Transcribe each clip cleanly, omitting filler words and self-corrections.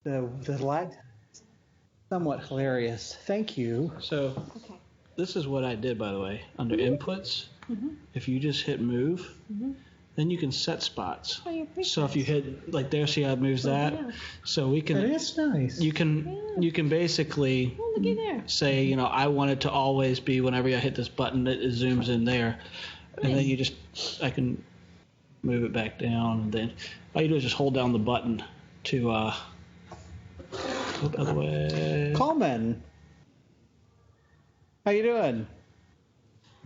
The lag somewhat hilarious. Thank you. So Okay. this is what I did, by the way. Under inputs, if you just hit move, then you can set spots. Oh, you're pretty So if you hit like there, see how it moves that. yeah. So we That can. is nice. You can basically Oh, look at there. say, I want it to always be whenever I hit this button, it zooms in there, and then I can move it back down, and then all you do is just hold down the button to look the other way. Coleman, how you doing?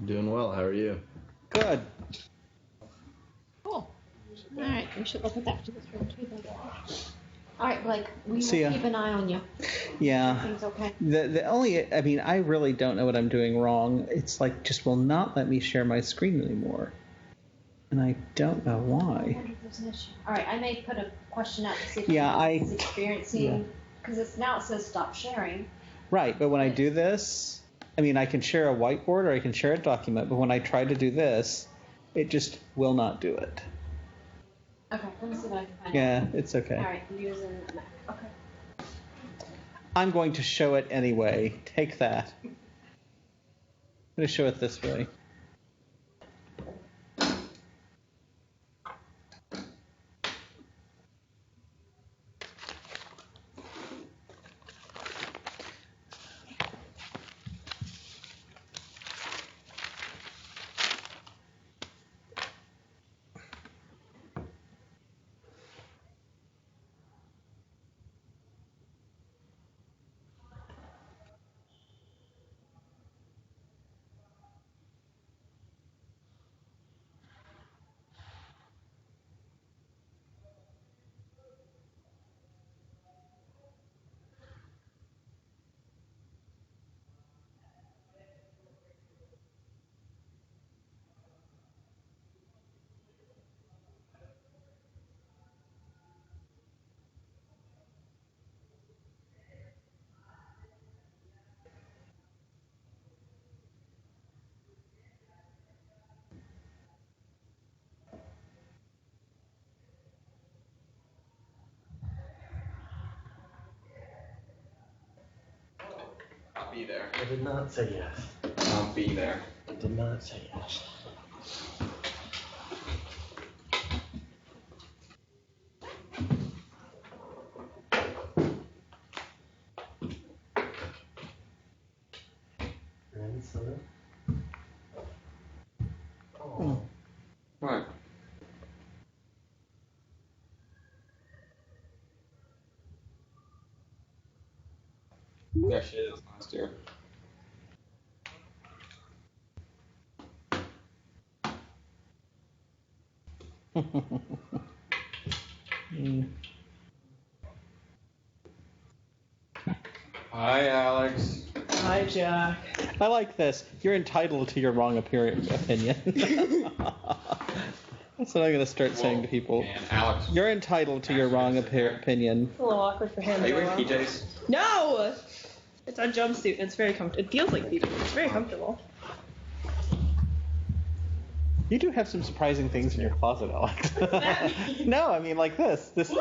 Doing well. How are you? Good. Cool. All right, we should look at that to this room too. Then. All right, Blake, we will See ya. keep an eye on you. Yeah. Everything's okay. The only, I mean, I really don't know what I'm doing wrong. It's like just will not let me share my screen anymore, and I don't know I why. wonder if there's an issue. All right, I may put a question out to see if Yeah, anyone is experiencing, because now it says stop sharing. Right, but when I do this, I mean, I can share a whiteboard or I can share a document, but when I try to do this, it just will not do it. Okay, let me see what I can find out. Yeah, it's okay. All right, I'm using Mac. Okay. I'm going to show it anyway. Take that. I'm going to show it this way. I'll be there. I did not say yes. I'll be there. I did not say yes. Grandson? Oh. What? Yeah, she is last year. Hi, Alex. Hi, Jack. I like this. You're entitled to your wrong opinion. That's what I'm going to start saying to people. Man, Alex. You're entitled to your wrong opinion. It's a little awkward for him. Are you as wearing well. PJs? No! It's a jumpsuit and it's very comfortable. It feels like PJs. It's very comfortable. You do have some surprising things in your closet, Alex. No, I mean like this. This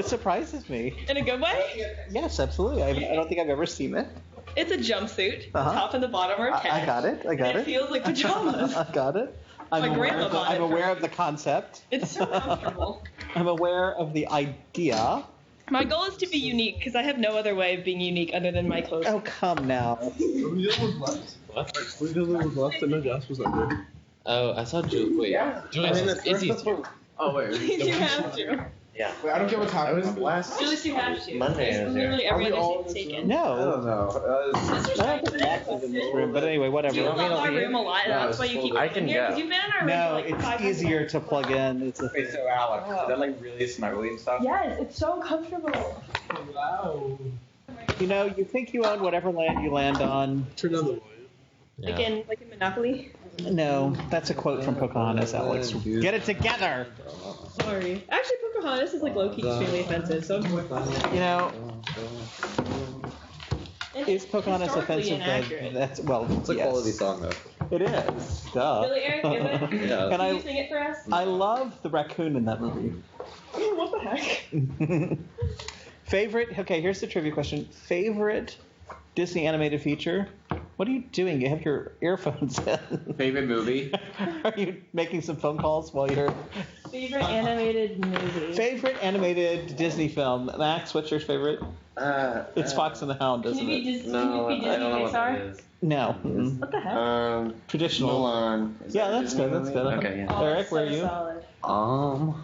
surprises me. In a good way? Yes, absolutely. I don't think I've ever seen it. It's a jumpsuit. Uh-huh. The top and the bottom are I attached. got it. I got and it. It feels like pajamas. I got it. My grandma bought it I'm for aware me. of the concept. It's so comfortable. I'm aware of the idea. My goal is to be unique because I have no other way of being unique other than my clothes. Oh, come now. Were the other ones left? What? Were the other ones left? I know Josh was not there. Oh, I saw Julie. Wait. Yeah. Julie's easy. Oh, wait. You have to. Yeah. Wait, I don't get what's happening. I was last Julius, you have to. Monday. I was there. Literally Are every we all other seat's in this taken. I No. don't know. Mr. I don't think Max is in this room, but anyway, whatever. You love our room a lot, and No, that's why it's you keep full. I coming can here, go. because you've been in our room No, for like it's 500 easier times. to plug in. It's a Wait, so Alex, is that like really snuggly and stuff? Yes, it's so comfortable. Wow. You know, you think you own whatever land you land on. Turn on the volume. Like in Monopoly. No, that's a quote from Pocahontas, Alex. Get it together. Sorry. Actually, Pocahontas is like low-key extremely offensive, so. You know, And is Pocahontas historically offensive? inaccurate. That's well, It's a yes. quality song, though. It is. Duh. Really, Eric? Is it? Yeah. And Can you sing it for us? I love the raccoon in that movie. What the heck? Favorite? Okay, here's the trivia question. Favorite Disney animated feature? What are you doing? You have your earphones in. Favorite movie? Are you making some phone calls while you're... Favorite animated movie. Favorite animated Disney film? Max, what's your favorite? It's Fox and the Hound, Can isn't you be it? Disney? No, Can you be I Disney don't know what that Pixar? is. No. Mm-mm. What the heck? Traditional. Mulan. Is Yeah, that a that's Disney good. That's movie? good. Okay, yeah. Oh, Eric, so where are you? Solid.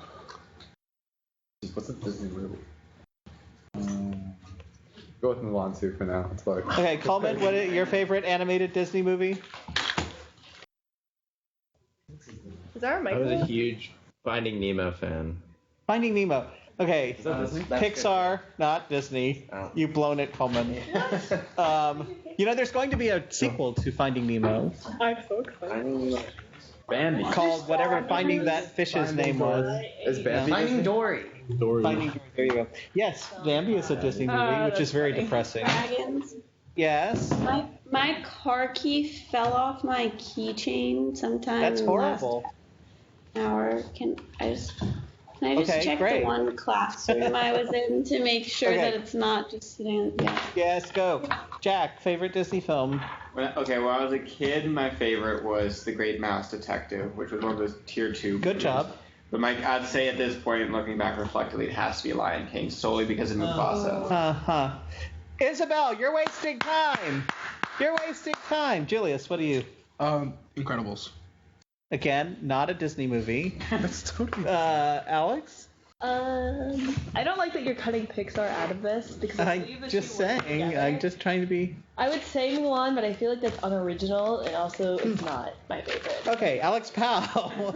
What's a Disney movie? Go with Mulan too for now. It's like. Okay, Coleman, what is your favorite animated Disney movie? Is that a I was a Michael? huge Finding Nemo fan. Finding Nemo. Okay, Disney? Pixar, not Disney. Oh. You've blown it, Coleman. There's going to be a sequel to Finding Nemo I'm so excited. Bambi. called whatever Finding that fish's name was. Is Bambi? Finding Dory. Dory. Finding Dory. There you go. Yes, Bambi is a Disney movie, which is that's very funny. depressing. Dragons. Yes, My car key fell off my keychain sometime that's in the horrible. last hour. Can I just Okay, check great. the one classroom I was in to make sure Okay. that it's not just sitting? Yeah. Yes, go. Jack, favorite Disney film? When I was a kid, my favorite was The Great Mouse Detective, which was one of those tier 2 Good movies. job. But I'd say at this point, looking back reflectively, it has to be Lion King, solely because of Mufasa. Uh-huh. Isabel, you're wasting time. You're wasting time. Julius, what are you? Incredibles. Again, not a Disney movie. That's totally. Alex? I don't like that you're cutting Pixar out of this because I believe I'm the just two work saying. together. I'm just trying to be... I would say Mulan, but I feel like that's unoriginal and also it's not my favorite. Okay, Alex Powell.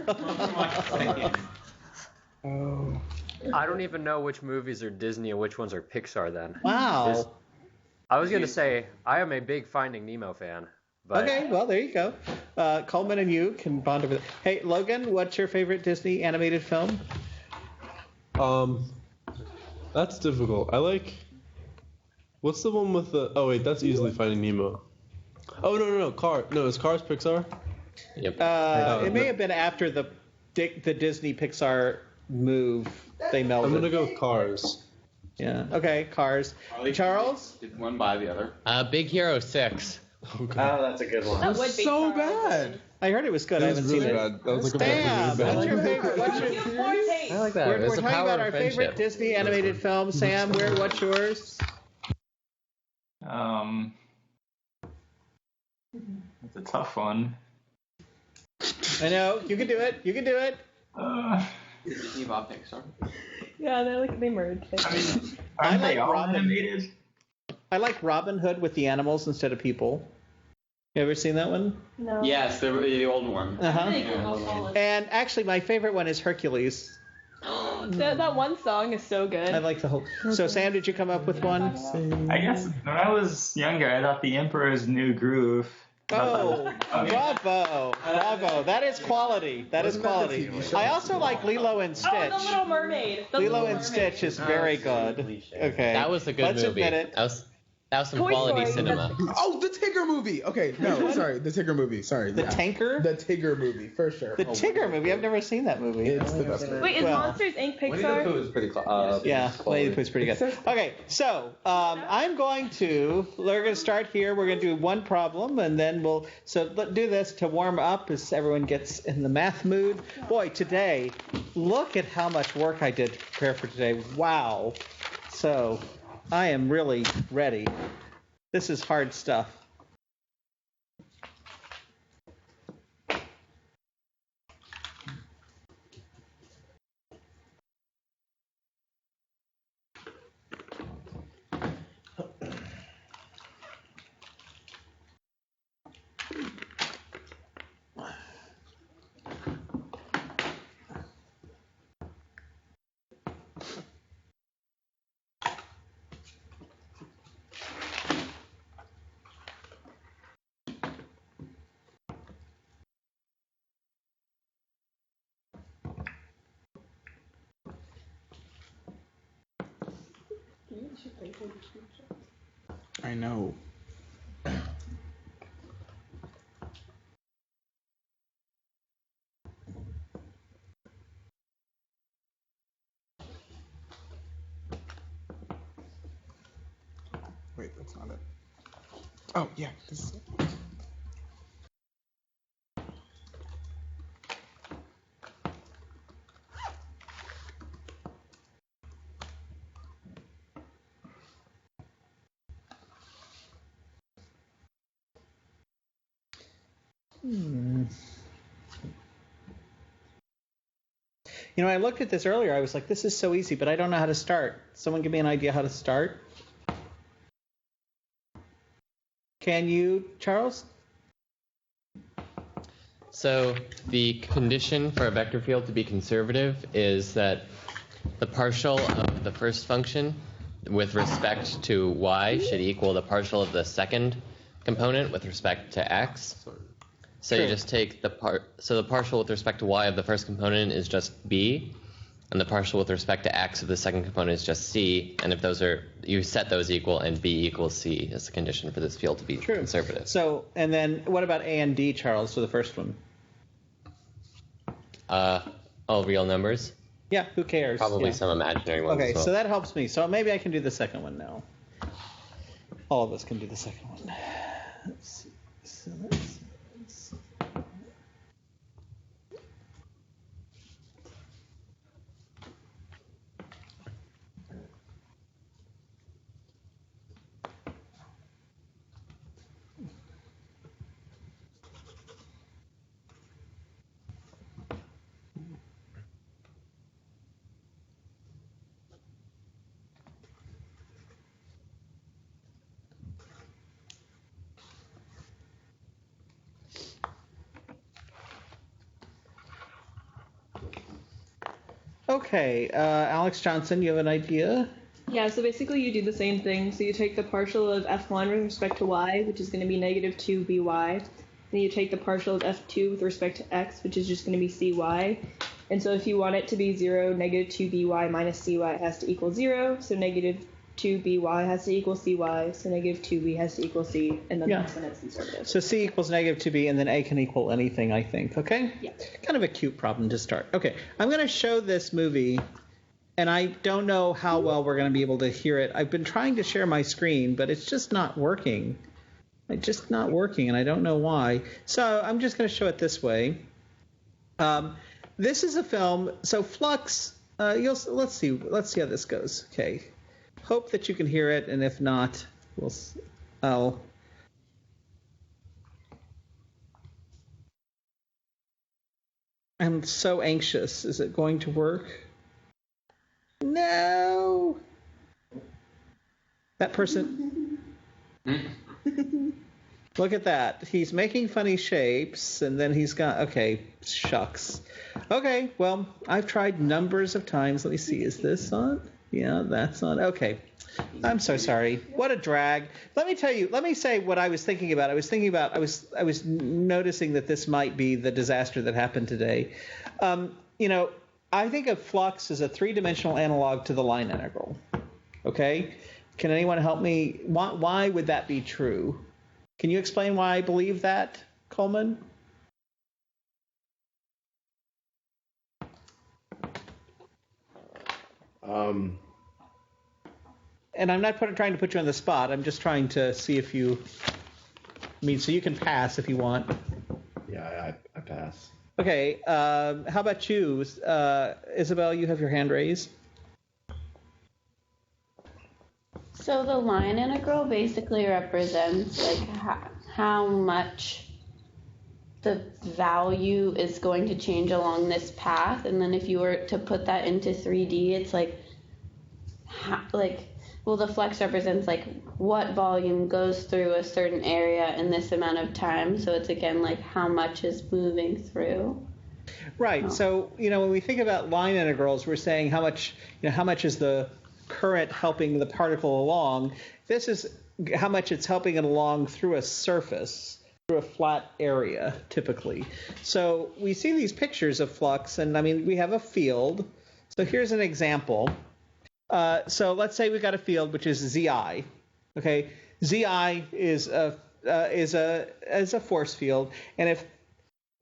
Oh. I don't even know which movies are Disney and which ones are Pixar then. Wow. I was going to say, I am a big Finding Nemo fan. But Okay, well, there you go. Coleman and you can bond over that. Hey, Logan, what's your favorite Disney animated film? That's difficult. I like. What's the one with the? Oh wait, that's easily Finding Nemo. Oh no, Car. No, is Cars Pixar? Yep. It may have been after the Disney Pixar move. They melded. I'm gonna go with Cars. Yeah. Okay, Cars. Charles? Did one buy the other? Big Hero 6. Oh, that's a good one. That would be So Charles. bad. I heard it was good. It I was haven't really seen bad. it. That was like Sam, a what's your favorite? What's your... I like that. We're It's the talking power about of our friendship. favorite Disney animated film. Sam, what's yours? It's a tough one. I know. You can do it. You can do it. Disney bought Pixar. Yeah, they merged. I Aren't like they all Robin. animated? I like Robin Hood with the animals instead of people. You ever seen that one? No. Yes, the old one. Uh-huh. And actually, my favorite one is Hercules. That one song is so good. I like the whole... So, Sam, did you come up with one? I guess when I was younger, I thought The Emperor's New Groove. Oh, bravo. Bravo. That is quality. That is quality. I also like Lilo and Oh, The Stitch. Little Mermaid. The Lilo Little and Mermaid. Stitch is very good. Okay. That was a good Let's movie. admit it. That was some Toy quality Story. cinema. Oh, the Tigger movie. Okay, no, sorry, the Tigger movie. Sorry, The Tanker? The Tigger movie for sure. The Tigger movie. I've never seen that movie. It's the best movie. Wait, is Well, Monsters Inc. Winnie the Pooh Pixar? is pretty close. Yeah, Winnie the Pooh's pretty good. Okay, so we're going to start here. We're going to do one problem, and then let's do this to warm up as everyone gets in the math mood. Boy, today, look at how much work I did to prepare for today. Wow. So I am really ready. This is hard stuff. I know. Wait, that's not it. Oh, yeah. This is it. You know, I looked at this earlier. I was like, this is so easy, but I don't know how to start. Someone give me an idea how to start? Can you, Charles? So the condition for a vector field to be conservative is that the partial of the first function with respect to y should equal the partial of the second component with respect to x. So you just take the partial with respect to y of the first component is just b, and the partial with respect to x of the second component is just c. And if those are, you set those equal, and b equals c as the condition for this field to be conservative. So, and then what about a and d, Charles, for the first one? All real numbers. Yeah, who cares? Probably Yeah. some imaginary ones. Okay, as well. so that helps me. So maybe I can do the second one now. All of us can do the second one. Let's see. So let's Okay, Alex Johnson, you have an idea? Yeah, so basically you do the same thing. So you take the partial of f1 with respect to y, which is going to be negative 2by. Then you take the partial of f2 with respect to x, which is just going to be cy. And so if you want it to be 0, negative 2by minus cy has to equal 0. So negative 2by has to equal cy. So negative 2b has to equal c. And then that's when it's conservative. So c equals negative 2b, and then a can equal anything, I think. Okay? Yeah. Kind of a cute problem to start. Okay, I'm going to show this movie, and I don't know how well we're going to be able to hear it. I've been trying to share my screen, but it's just not working. It's just not working, and I don't know why. So I'm just going to show it this way. This is a film. So Flux. Let's see how this goes. Okay. Hope that you can hear it, and if not, I'll. I'm so anxious. Is it going to work? No. That person. Look at that. He's making funny shapes, and then he's got. Okay, shucks. Okay, well, I've tried numbers of times. Let me see. Is this on? Yeah, that's on. Okay. I'm so sorry. What a drag. Let me tell you. Let me say what I was thinking about. I was noticing that this might be the disaster that happened today. I think of Flux as a three-dimensional analog to the line integral. Okay? Can anyone help me? Why would that be true? Can you explain why I believe that, Coleman? And I'm not trying to put you on the spot. I'm just trying to see if you. So you can pass if you want. Yeah, I pass. Okay. How about you, Isabel? You have your hand raised. So the line integral basically represents like how much the value is going to change along this path, and then if you were to put that into 3D, it's the flux represents like what volume goes through a certain area in this amount of time. So it's again like how much is moving through. Right. So when we think about line integrals, we're saying how much is the current helping the particle along. This is how much it's helping it along through a surface, through a flat area, typically. So we see these pictures of flux, and we have a field. So here's an example. So let's say we've got a field which is Zi. Okay, Zi is a force field, and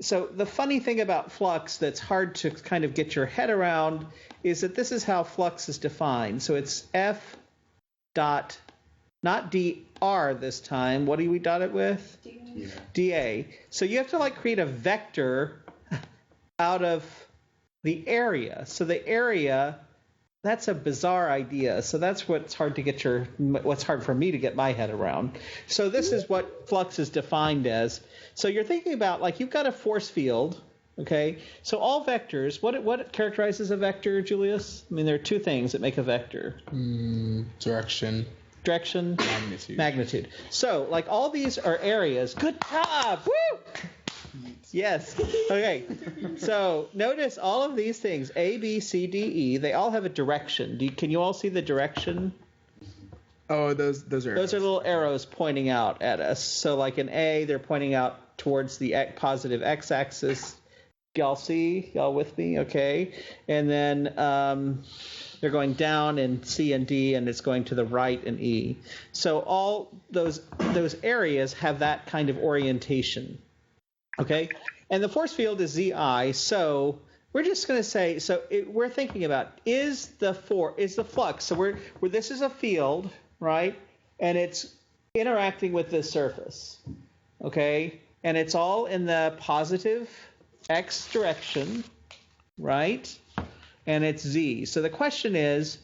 so the funny thing about flux that's hard to kind of get your head around is that this is how flux is defined. So it's F dot not dr this time. What do we dot it with? dA. So you have to like create a vector out of the area. So the area, that's a bizarre idea. So that's what's hard for me to get my head around. So this is what flux is defined as. So you're thinking about, like, you've got a force field, okay? So all vectors, what characterizes a vector, Julius? I mean, there are two things that make a vector. Direction. Direction. Magnitude. So, like, all these are areas. Good job! Woo! Yes. Okay. So notice all of these things, A, B, C, D, E, they all have a direction. Can you all see the direction? Oh, those are little arrows pointing out at us. So like in A, they're pointing out towards the positive x-axis. Y'all see? Y'all with me? Okay. And then they're going down in C and D, and it's going to the right in E. So all those areas have that kind of orientation. Okay, and the force field is Zi, so we're just going to say, we're thinking about, is the flux, so this is a field, right, and it's interacting with this surface, okay, and it's all in the positive x direction, right, and it's Z. So the question is,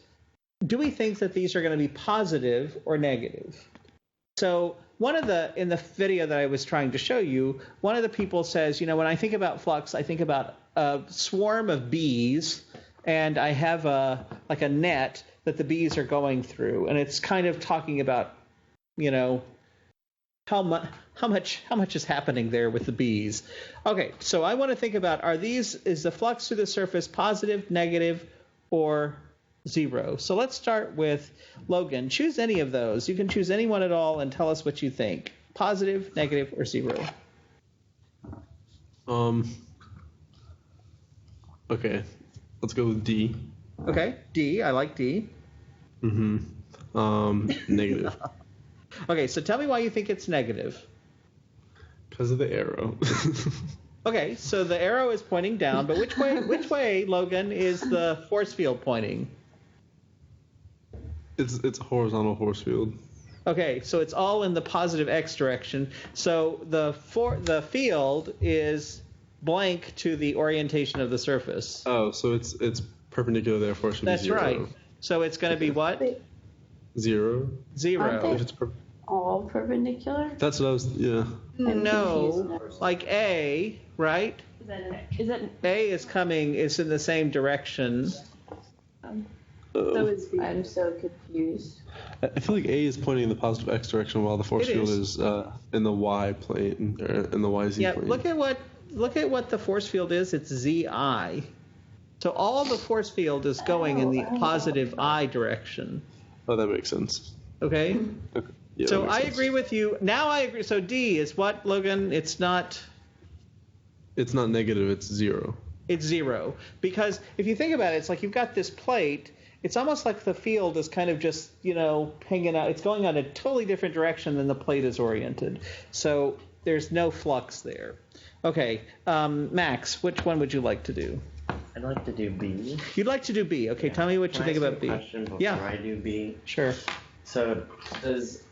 do we think that these are going to be positive or negative? So in the video that I was trying to show you, one of the people says, when I think about flux, I think about a swarm of bees, and I have a net that the bees are going through, and it's kind of talking about, how much is happening there with the bees. Okay, so I want to think about, is the flux through the surface positive, negative, or zero? So let's start with Logan. Choose any of those. You can choose any one at all and tell us what you think. Positive, negative, or zero. Okay. Let's go with D. Okay, D. I like D. Negative. Okay, so tell me why you think it's negative. Because of the arrow. Okay, so the arrow is pointing down, but which way, Logan, is the force field pointing? It's a horizontal force field. Okay, so it's all in the positive x direction. So the field is blank to the orientation of the surface. Oh, so it's perpendicular, therefore it should be zero. That's right. So it's going to be what? Zero. Aren't they all perpendicular? That's what I was. Yeah. No, like A, right? Is that A is in the same direction. So is B. I'm so confused. I feel like A is pointing in the positive x direction, while the force field is in the y plane, or in the yz plane. Yeah, look at what the force field is. It's Zi. So all the force field is going in the positive I direction. Oh, that makes sense. Okay. Yeah, so I agree with you. Now I agree. So D is what, Logan? It's not negative. It's zero. It's zero. Because if you think about it, it's like you've got this plate. It's almost like the field is kind of just, hanging out. It's going on a totally different direction than the plate is oriented. So there's no flux there. Okay, Max, which one would you like to do? I'd like to do B. You'd like to do B. Okay, tell me what you think about B. Question before I do B. Sure. So does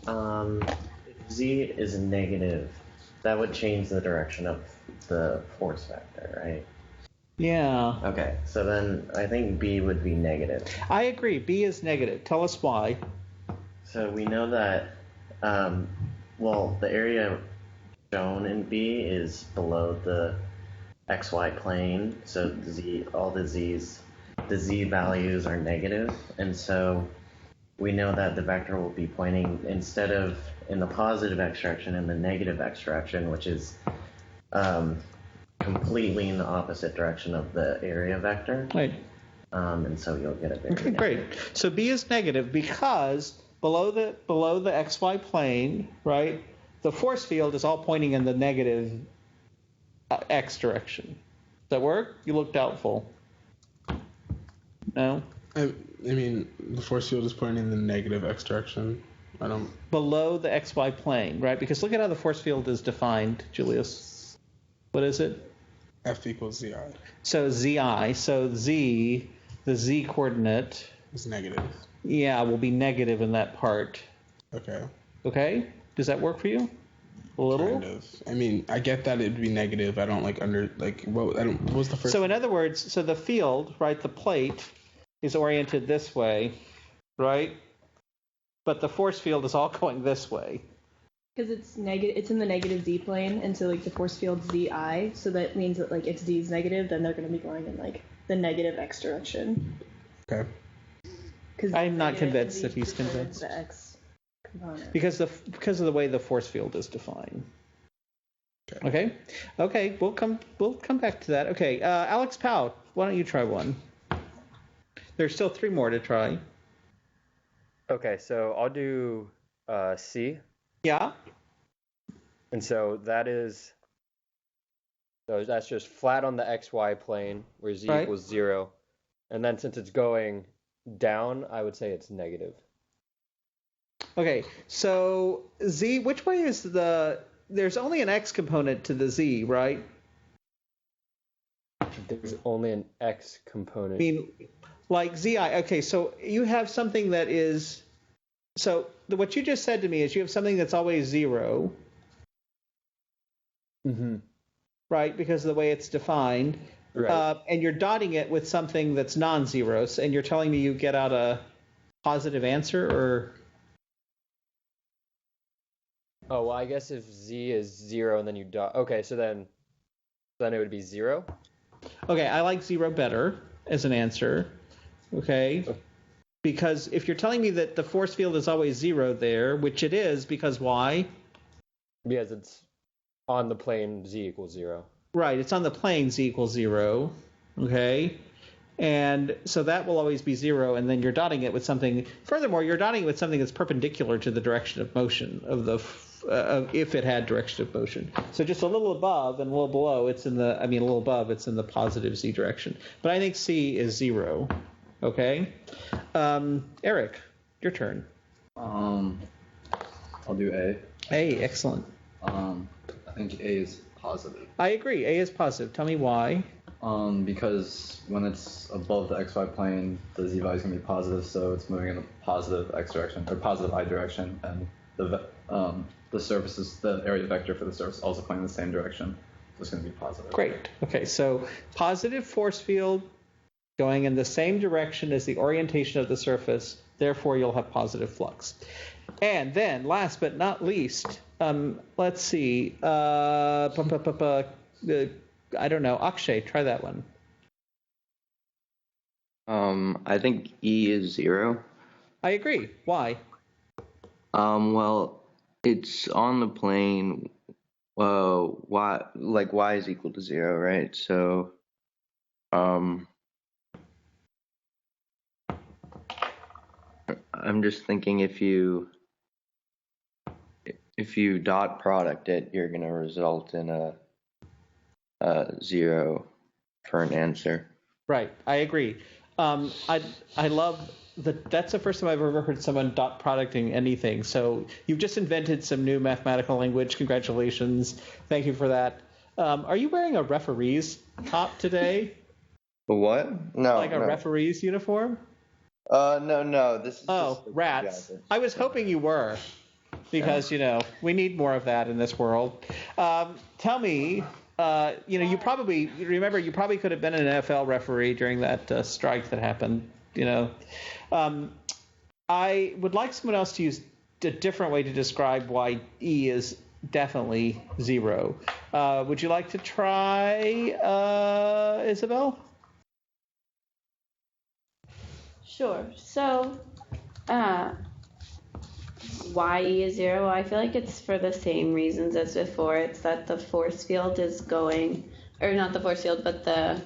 if Z is negative, that would change the direction of the force vector, right? Yeah. Okay, so then I think B would be negative. I agree. B is negative. Tell us why. So we know that, the area shown in B is below the XY plane, so all the Z values are negative, and so we know that the vector will be pointing, instead of in the positive x direction, in the negative x direction, which is completely in the opposite direction of the area vector. Right. And so you'll get a very Okay, great. So B is negative because below the XY plane, right, the force field is all pointing in the negative x direction. Does that work? You look doubtful. No? I mean, the force field is pointing in the negative x direction. Below the XY plane, right? Because look at how the force field is defined, Julius. What is it? F equals Zi. So Zi. So Z, the Z coordinate, It's negative. Yeah, will be negative in that part. Okay. Okay? Does that work for you? A little? Kind of. I mean, I get that it'd be negative. I don't what was the first? So in other words, so the field, right, the plate is oriented this way, right? But the force field is all going this way. Because it's negative, it's in the negative z plane, and so like the force field's zi, so that means that like if z is negative, then they're going to be going in like the negative x direction. Okay. I'm not convinced that he's convinced. The x component. Because of the way the force field is defined. Okay. Okay. We'll come back to that. Okay. Alex Powell, why don't you try one? There's still 3 more to try. Okay, so I'll do C. Yeah. And so that's just flat on the xy plane where z equals 0. And then since it's going down, I would say it's negative. Okay, so z, which way is there's only an x component to the z, right? There's only an x component. I mean, like zi, okay, so you have something that is, so what you just said to me is you have something that's always 0. Mm-hmm. Right, because of the way it's defined. Right. And you're dotting it with something that's non-zero, and you're telling me you get out a positive answer, or? Oh, well, I guess if z is 0 and then you dot. Okay, so then it would be 0? Okay, I like 0 better as an answer. Okay. Because if you're telling me that the force field is always 0 there, which it is, because why? Because it's on the plane z equals 0. Right, it's on the plane z equals 0. Okay. And so that will always be 0, and then you're dotting it with something. Furthermore, you're dotting it with something that's perpendicular to the direction of motion of the if it had direction of motion. So just a little above and a little below, a little above, it's in the positive z direction. But I think C is 0. Okay. Eric, your turn. I'll do A. A, excellent. I think A is positive. I agree. A is positive. Tell me why. Because when it's above the xy plane, the z value is going to be positive, so it's moving in the positive x direction or positive I direction, and the surface is the area vector for the surface also pointing in the same direction, so it's going to be positive. Great. Okay, so positive force field going in the same direction as the orientation of the surface. Therefore, you'll have positive flux. And then, last but not least, let's see. I don't know. Akshay, try that one. I think E is 0. I agree. Why? Well, it's on the plane. Y is equal to 0, right? So, I'm just thinking if you dot product it, you're gonna result in a 0 for an answer. Right, I agree. I love that. That's the first time I've ever heard someone dot producting anything. So you've just invented some new mathematical language. Congratulations! Thank you for that. Are you wearing a referee's top today? A what? No. Like a referee's uniform? No. This is just rats. I was hoping you were, because we need more of that in this world. Tell me. You probably could have been an NFL referee during that strike that happened. I would like someone else to use a different way to describe why E is definitely 0. Would you like to try, Isabel? Sure. So, why E is 0? I feel like it's for the same reasons as before. It's that the force field is going, or not the force field, but the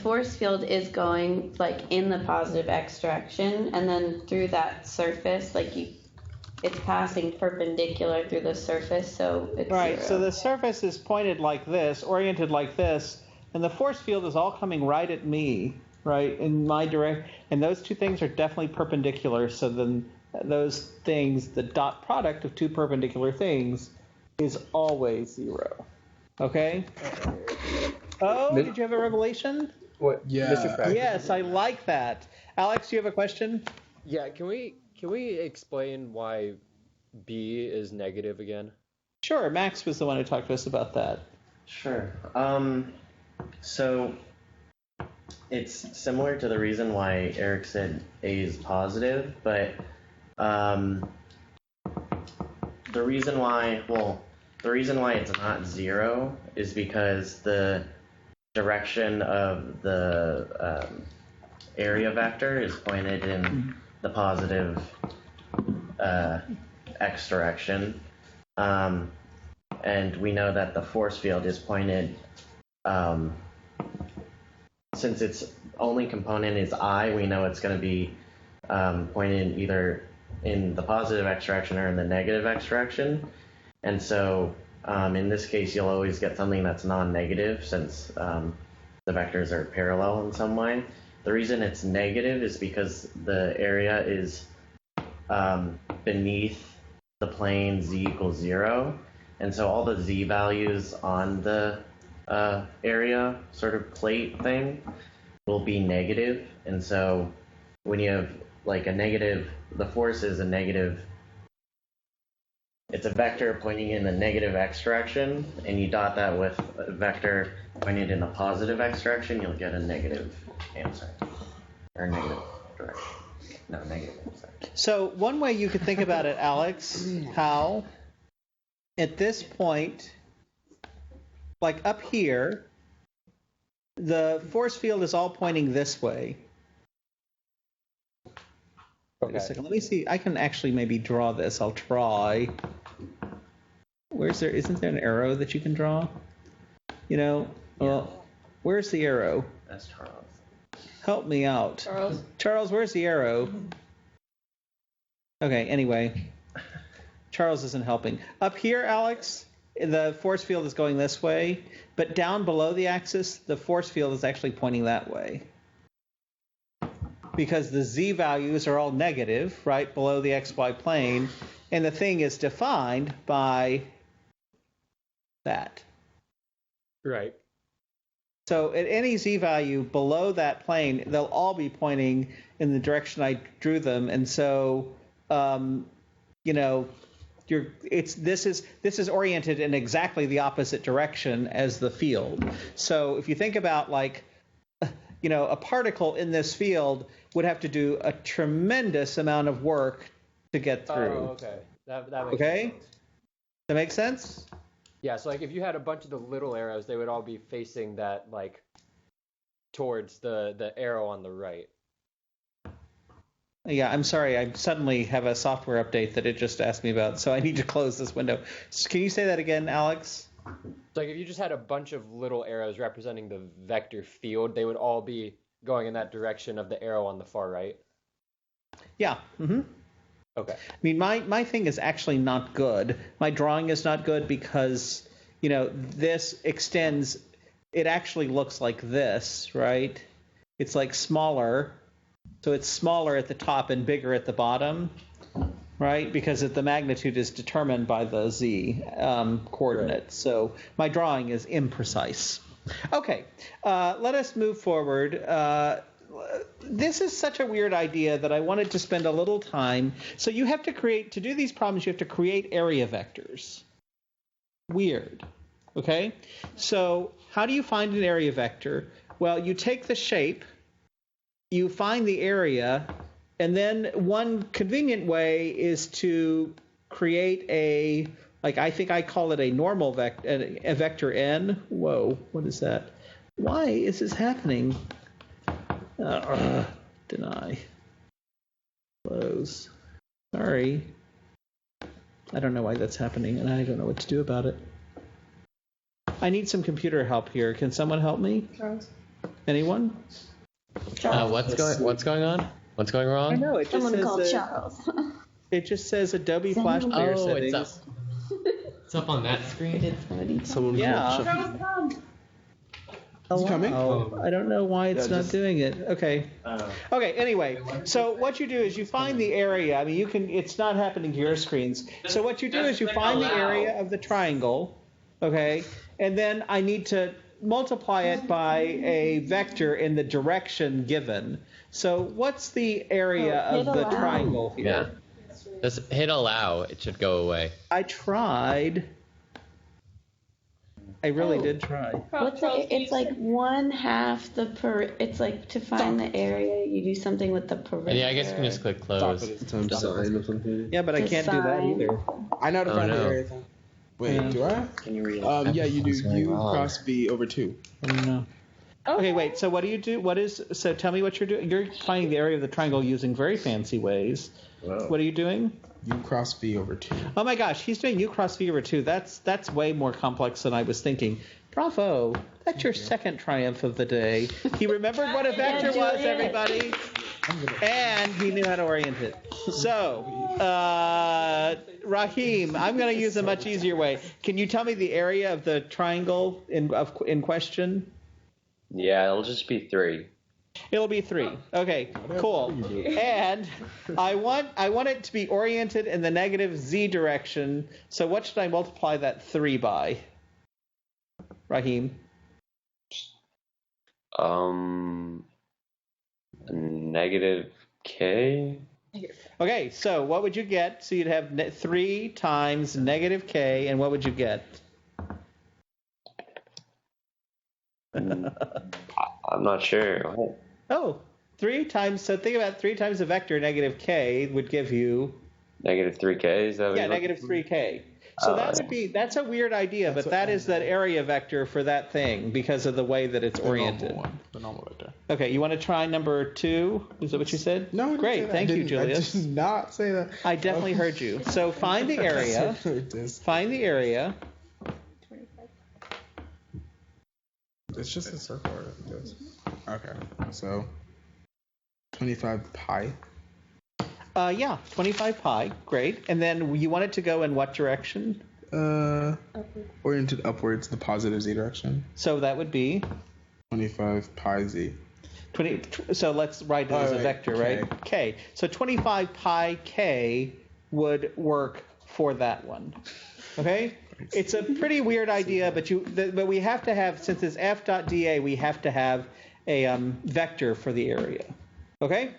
force field is going like in the positive x direction, and then through that surface, it's passing perpendicular through the surface, so it's right. 0. So the surface is pointed like this, oriented like this, and the force field is all coming right at me. Right, in my direct, and those two things are definitely perpendicular. So then those things, the dot product of two perpendicular things, is always 0. Okay. Oh, did you have a revelation? What? Yeah. Mr. Frack? Yes, I like that. Alex, do you have a question? Yeah. Can we explain why B is negative again? Sure. Max was the one who talked to us about that. Sure. So it's similar to the reason why Eric said A is positive, but the reason why it's not 0 is because the direction of the area vector is pointed in the positive x direction. And we know that the force field is pointed, since its only component is I, we know it's going to be pointed either in the positive x direction or in the negative x direction. And so in this case, you'll always get something that's non-negative since the vectors are parallel in some way. The reason it's negative is because the area is beneath the plane z equals 0. And so all the z values on the area sort of plate thing will be negative. And so when you have like a negative, the force is a negative, it's a vector pointing in the negative x direction, and you dot that with a vector pointed in the positive x direction, you'll get a negative answer. Or negative direction. No, negative answer. So one way you could think about it, Alex, how at this point, like up here, the force field is all pointing this way. Wait a second. Let me see. I can actually maybe draw this. I'll try. Isn't there an arrow that you can draw? You know, well, where's the arrow? That's Charles. Help me out. Charles, where's the arrow? Okay, anyway. Charles isn't helping. Up here, Alex, the force field is going this way, but down below the axis, the force field is actually pointing that way. Because the z values are all negative, right, below the xy plane, and the thing is defined by that. Right. So at any z value below that plane, they'll all be pointing in the direction I drew them, and so, you know, this is oriented in exactly the opposite direction as the field. So if you think about like, you know, a particle in this field would have to do a tremendous amount of work to get through. Oh, okay. That makes okay? sense. That makes sense? Yeah, so like if you had a bunch of the little arrows, they would all be facing that like towards the arrow on the right. Yeah, I'm sorry. I suddenly have a software update that it just asked me about, so I need to close this window. So can you say that again, Alex? So like if you just had a bunch of little arrows representing the vector field, they would all be going in that direction of the arrow on the far right? Yeah. Mm-hmm. Okay. I mean, my thing is actually not good. My drawing is not good because, you know, this extends, it actually looks like this, right? It's like smaller. So it's smaller at the top and bigger at the bottom, right? Because the magnitude is determined by the z coordinate. Right. So my drawing is imprecise. Okay, let us move forward. This is such a weird idea that I wanted to spend a little time. So you have to to do these problems, you have to create area vectors. Weird. Okay? So how do you find an area vector? Well, you take the shape, you find the area, and then one convenient way is to create I think I call it a normal vector, a vector n. Whoa, what is that? Why is this happening? Deny. Close. Sorry. I don't know why that's happening, and I don't know what to do about it. I need some computer help here. Can someone help me? Charles. Anyone? What's going on? What's going wrong? I know. It just Someone says called Charles. It just says Adobe Flash Player settings. It's up on that screen. Someone Yeah. Charles, come. It's coming? Oh, I don't know why it's not doing it. Okay. Oh. Okay, anyway, so what you do is you find the area. I mean, it's not happening to your screens. So what you do is you find the area of the triangle, okay? And then I need to multiply it by a vector in the direction given. So what's the area of the triangle here? Yeah. Just hit allow. It should go away. I tried. I really did try. What's it? It's like 1/2 the per. It's like to find the area, you do something with the perimeter. Yeah, I guess you can just click close. Times sine or something. Yeah, but I can't do that either. I know how to find the area. Wait, do I? Can you read? Yeah, you do u cross v over 2. No. Okay, wait. So what do you do? So tell me what you're doing. You're finding the area of the triangle using very fancy ways. Whoa. What are you doing? U cross v over 2. Oh my gosh, he's doing u cross v over 2. That's way more complex than I was thinking. Bravo. That's your second triumph of the day. He remembered what a vector was, everybody. And he knew how to orient it. So, Raheem, I'm going to use a much easier way. Can you tell me the area of the triangle in question? Yeah, it'll just be 3. It'll be 3. Okay, cool. And I want it to be oriented in the negative z direction. So what should I multiply that 3 by? Raheem? Negative k? Okay, so what would you get? So you'd have 3 times negative k, and what would you get? I'm not sure. What? Oh, 3 times. So think about 3 times a vector negative k would give you Negative 3k? Is that what negative 3k. So that's a weird idea, but that is that area vector for that thing because of the way that it's oriented. The normal vector. Okay, you want to try number 2? Is that what you said? No, I didn't say great. that. Thank you, Julius. I did not say that. I definitely heard you. So find the area. Find the area. It's just a circle. Okay, so 25 pi. Yeah, 25 pi. Great. And then you want it to go in what direction? Oriented upwards, the positive z direction. So that would be 25 pi z. 20. So let's write it as a vector, right? K. So 25 pi k would work for that one. Okay. It's a pretty weird idea, but we have to have, since it's f dot dA, we have to have a vector for the area. Okay.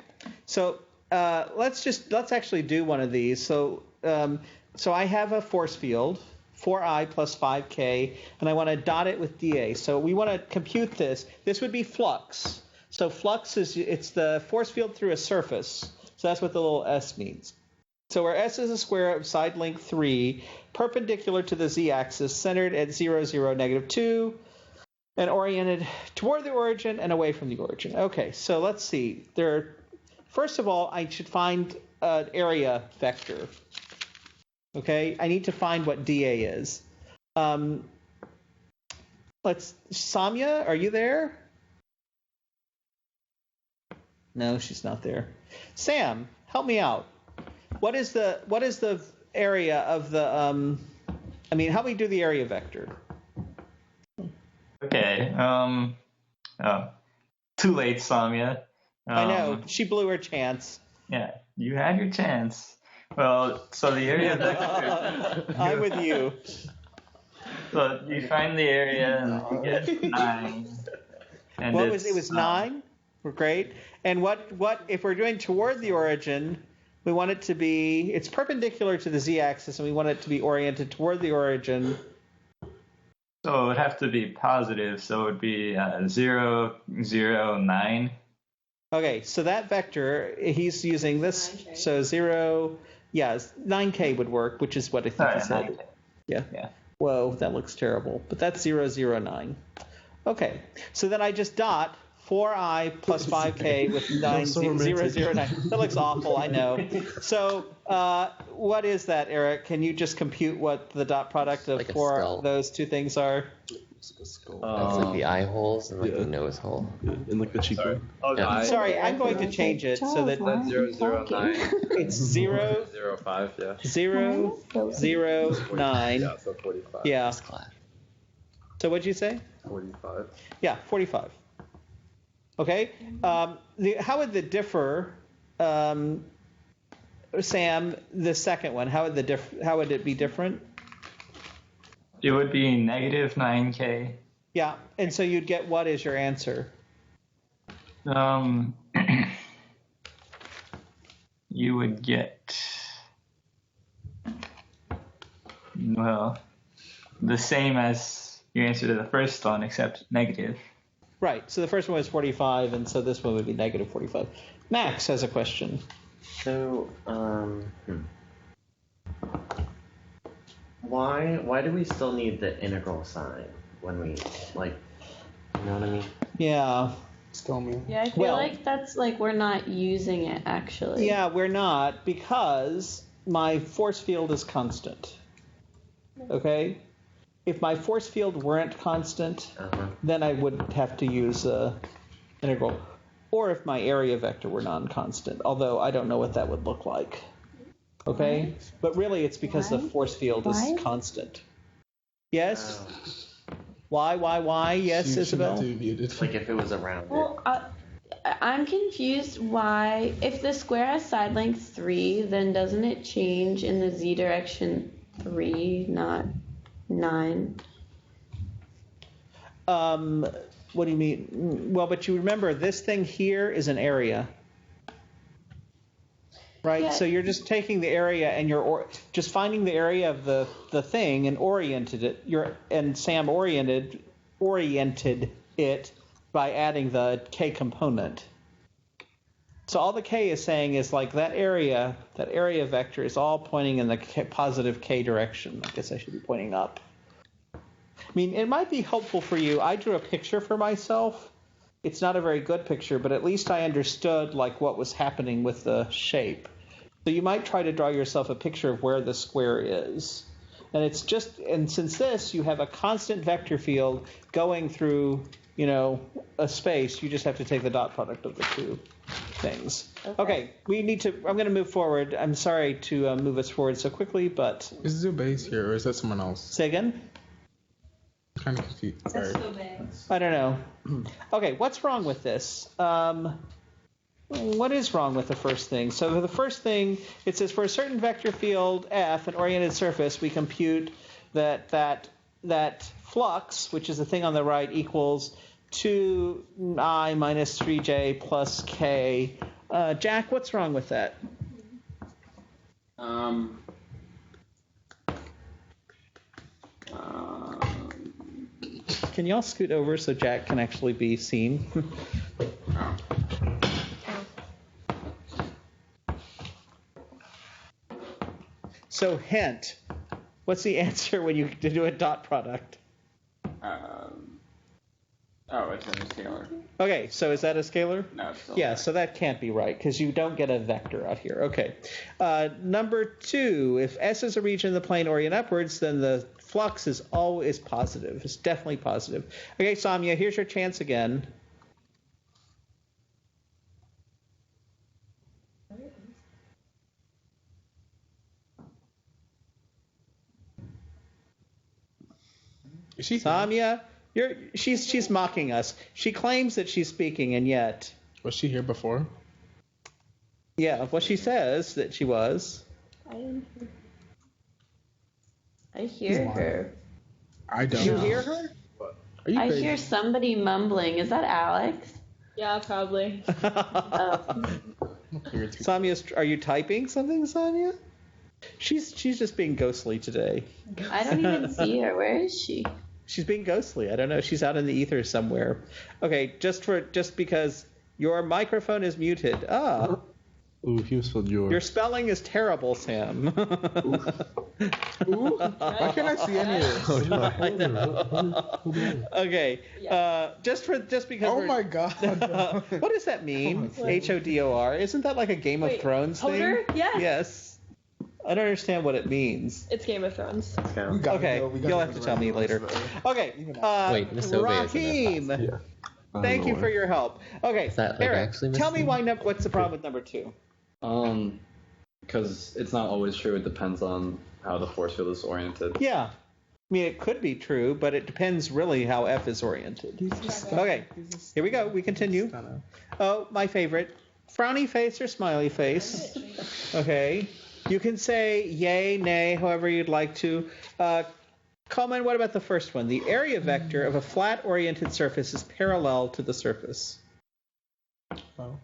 So let's actually do one of these. So I have a force field, 4I plus 5k, and I want to dot it with dA. So we want to compute this. This would be flux. So flux it's the force field through a surface. So that's what the little s means. So where s is a square of side length 3, perpendicular to the z-axis, centered at 0, 0, negative 2, and oriented toward the origin and away from the origin. Okay, so let's see. First of all, I should find an area vector. Okay, I need to find what dA is. Samya, are you there? No, she's not there. Sam, help me out. What is the area of the help me do the area vector. Okay. Too late, Samya. I know. She blew her chance. Yeah, you had your chance. Well, so the area vector. I'm with you. So you find the area and you get 9. And it was 9? Great. And what if we're doing toward the origin? We want it to be, it's perpendicular to the z-axis, and we want it to be oriented toward the origin. So it would have to be positive, so it would be 0, 0, 9. Okay, so that vector, he's using this, so 0, 9k would work, which is what I think he said. 9K. Yeah. Whoa, that looks terrible. But that's 0, 0, 9. Okay, so then I just dot 4i plus 5k with 9, 0, 0, 9. That looks awful, I know. So what is that, Eric? Can you just compute what the dot product of those two things are? It's like the eye holes and the nose hole. And like the cheekbone. Sorry, I'm going to change it so that 0, 0, 9. It's 0, 0, 5, yeah. 0, 0, 9. Yeah, so 45. Yeah. So what'd you say? 45. Yeah, 45. Okay. How would the differ, Sam? The second one. How would it be different? It would be negative 9k. Yeah, and so you'd get what is your answer? You would get, well, the same as your answer to the first one, except negative. Right, so the first one was 45, and so this one would be negative 45. Max has a question. So, why do we still need the integral sign when we, like, you know what I mean? Yeah. Still me. Yeah, I feel like that's like we're not using it actually. Yeah, we're not, because my force field is constant. Okay? If my force field weren't constant, then I would have to use integral. Or if my area vector were non-constant, although I don't know what that would look like. Okay? But really it's because the force field is constant. Yes? Why? Yes, Isabel? Like if it was around Well, I'm confused why, if the square has side length 3, then doesn't it change in the z direction 3, not 9? What do you mean? Well, but you remember this thing here is an area. Right? Yeah. So you're just taking the area and you're just finding the area of the thing and oriented it. And Sam oriented it by adding the k component. So all the k is saying is like that area vector is all pointing in the positive k direction. I guess I should be pointing up. I mean, it might be helpful for you. I drew a picture for myself. It's not a very good picture, but at least I understood like what was happening with the shape. So you might try to draw yourself a picture of where the square is. And since this, you have a constant vector field going through, a space, you just have to take the dot product of the two things. Okay, I'm going to move forward. I'm sorry to move us forward so quickly, but... Is Zubase here, or is that someone else? Say again? I'm kind of confused. Sorry. I don't know. Okay, what's wrong with this? What is wrong with the first thing? So for the first thing, it says for a certain vector field f, an oriented surface, we compute that flux, which is the thing on the right, equals 2I minus 3j plus k. Jack, what's wrong with that? Can y'all scoot over so Jack can actually be seen? So hint, what's the answer when you do a dot product? It's a scalar. Okay, so is that a scalar? No, it's still yeah, so that can't be right because you don't get a vector out here. Okay. Number 2, if S is a region of the plane orient upwards, then the flux is always positive. It's definitely positive. Okay, Samya, here's your chance again. Samya, she's mocking us. She claims that she's speaking, and yet... Was she here before? Yeah, well, she says that she was. I hear her. I don't. You hear her? I hear somebody mumbling. Is that Alex? Yeah, probably. Samya, are you typing something, Samya? She's just being ghostly today. I don't even see her. Where is she? She's being ghostly. I don't know. She's out in the ether somewhere. Okay, just because your microphone is muted. Ooh, he spelled your. Your spelling is terrible, Sam. Ooh, why can't I see any of this? I know. Okay, just because. Oh my god. What does that mean? HODOR. Isn't that like a Game of Thrones Hodor? thing? Yes. Yes. I don't understand what it means. It's Game of Thrones. Okay, you'll have to tell me later. Okay, Wait, Miss Sobe is in that Raheem, thank you for your help. Okay, that, like, Eric, actually tell me missing? what's the problem with number 2? Because it's not always true. It depends on how the force field is oriented. Yeah, I mean it could be true, but it depends really how F is oriented. Okay, here we go. We continue. Oh, my favorite, frowny face or smiley face. Okay. You can say yay, nay, however you'd like to. Coleman, what about the first one? The area vector of a flat-oriented surface is parallel to the surface. Oh.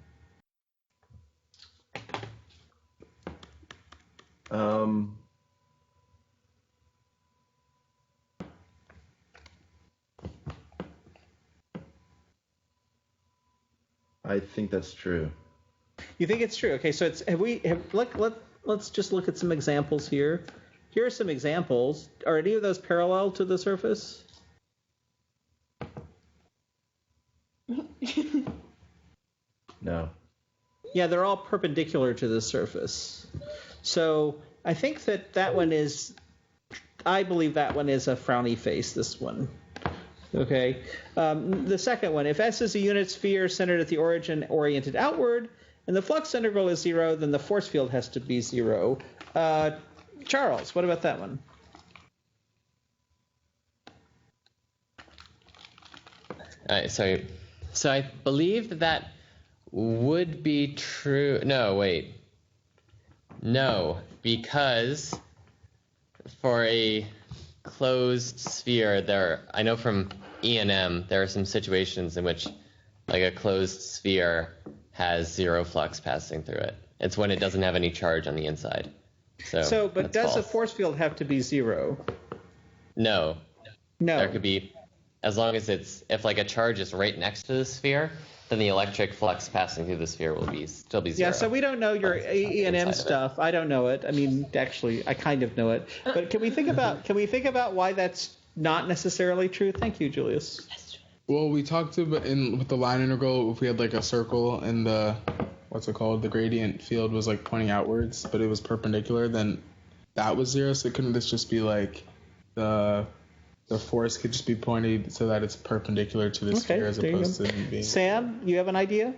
I think that's true. You think it's true? Okay, so let's just look at some examples here. Here are some examples. Are any of those parallel to the surface? No. Yeah, they're all perpendicular to the surface. So I think that one is, I believe that one is a frowny face, this one. Okay. The second one, if S is a unit sphere centered at the origin oriented outward, and the flux integral is 0, then the force field has to be 0. Charles, what about that one? All right, so I believe that would be true. No, wait. No, because for a closed sphere, I know from E&M, there are some situations in which like a closed sphere has 0 flux passing through it. It's when it doesn't have any charge on the inside. So but does the force field have to be 0? No. No. There could be, as long as if like a charge is right next to the sphere, then the electric flux passing through the sphere will still be 0. Yeah, so we don't know your E&M stuff. I don't know it. I mean, actually, I kind of know it. But can we think about why that's not necessarily true? Thank you, Julius. Well, we talked about with the line integral, if we had like a circle and the the gradient field was like pointing outwards, but it was perpendicular, then that was 0. So couldn't this just be like the force could just be pointed so that it's perpendicular to the sphere as opposed to being... Sam, you have an idea?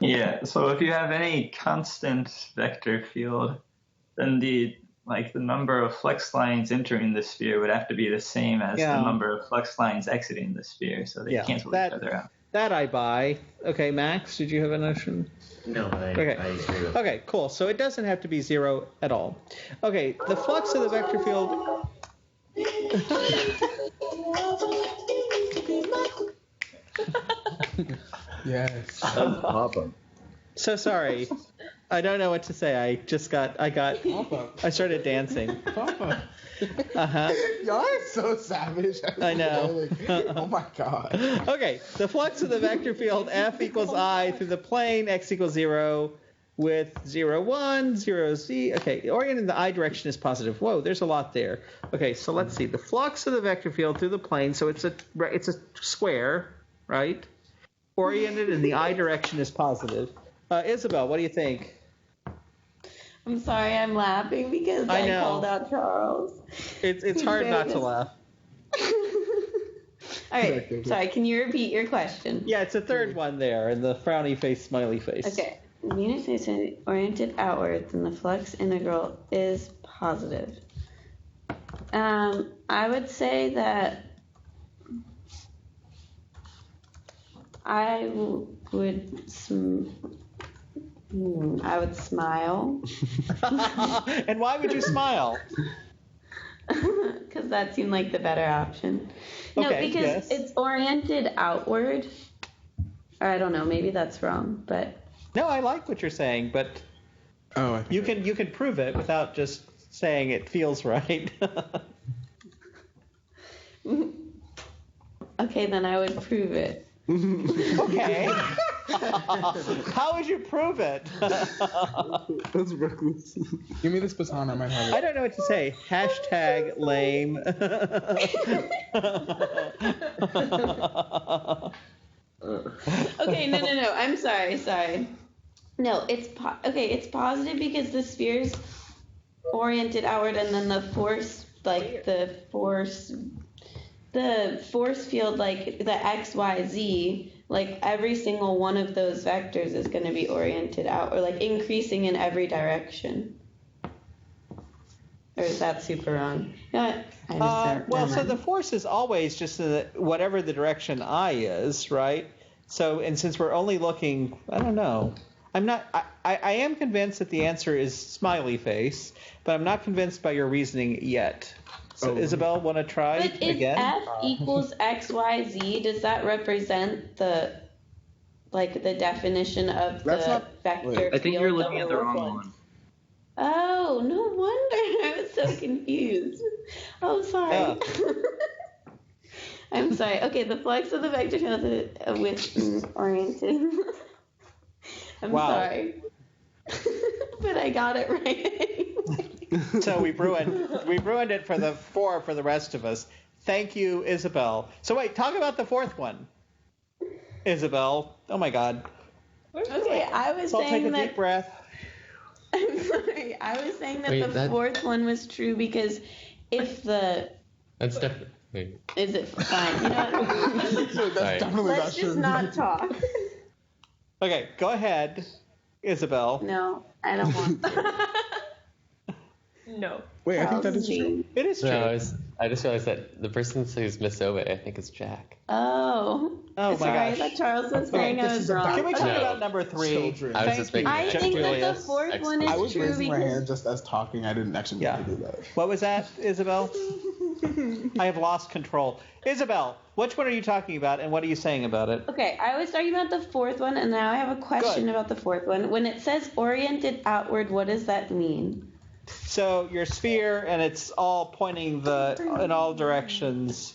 Yeah, so if you have any constant vector field, then the number of flux lines entering the sphere would have to be the same as the number of flux lines exiting the sphere, so they cancel each other out. That I buy. Okay, Max, did you have a notion? No, I agree with Okay, cool. So it doesn't have to be 0 at all. Okay, the flux of the vector field... Yes. Papa. So sorry. I don't know what to say. I started dancing. Papa. Uh-huh. Y'all are so savage. I know. Oh my god. Okay, the flux of the vector field F equals I through the plane X equals 0 with 0, 1, 0, Z. Okay, oriented in the I direction is positive. Whoa, there's a lot there. Okay, so let's see. The flux of the vector field through the plane, so it's a square, right? Oriented in the I direction is positive. Isabel, what do you think? I'm sorry, I'm laughing because I called out Charles. It's hard not to laugh. All right, sorry, can you repeat your question? Yeah, it's a third one there, in the frowny face, smiley face. Okay, the unit is oriented outwards and the flux integral is positive. I would say that I would smile. And why would you smile? Because that seemed like the better option. No, Okay, because yes. it's oriented outward. Or I don't know, maybe that's wrong, but No, I like what you're saying, but you can prove it without just saying it feels right. okay, then I would prove it. Okay. How would you prove it? That's reckless. Give me this baton, I might have it. I don't know what to say. Hashtag lame. Okay, no. I'm sorry. No, it's it's positive because the sphere's oriented outward, and then the force, the force field, like the X, Y, Z, like every single one of those vectors is going to be oriented out, or like increasing in every direction. Or is that super wrong? No, So the force is always just in whatever the direction I is, right? So, and since we're only looking, I don't know. I'm not. I am convinced that the answer is smiley face, but I'm not convinced by your reasoning yet. So Isabel, want to try But if again? f equals x, y, z, does that represent the definition of the vector field? I think you're looking that at the we're wrong looking one. Oh, no wonder I was so confused. Oh, sorry. Yeah. I'm sorry. Okay, the flux of the vector field with oriented. I'm Wow. sorry. But I got it right. So we ruined it for the rest of us. Thank you, Isabel. So wait, talk about the fourth one. Isabel. Oh my God. Okay, I was So I'll saying take a that. deep breath. I'm sorry. I was saying that Wait, the fourth one was true because if the That's definitely. is it fine? You know what? Let's just not talk. Okay, go ahead, Isabel. No, I don't want to. No. Wait, I think that is true. It is true. No, I just realized that the person who's Miss Obit, I think, is Jack. Oh. Oh, my sorry, gosh. I thought Charles was saying I was wrong. Can we talk No. about number 3? Children. I was just making I think that the Julius. fourth one I is was true raising my hand because just as talking. I didn't actually mean to do that. What was that, Isabel? I have lost control. Isabel, which one are you talking about, and what are you saying about it? okay, I was talking about the fourth one, and now I have a question about the fourth one. When it says oriented outward, what does that mean? So your sphere, and it's all pointing in all directions,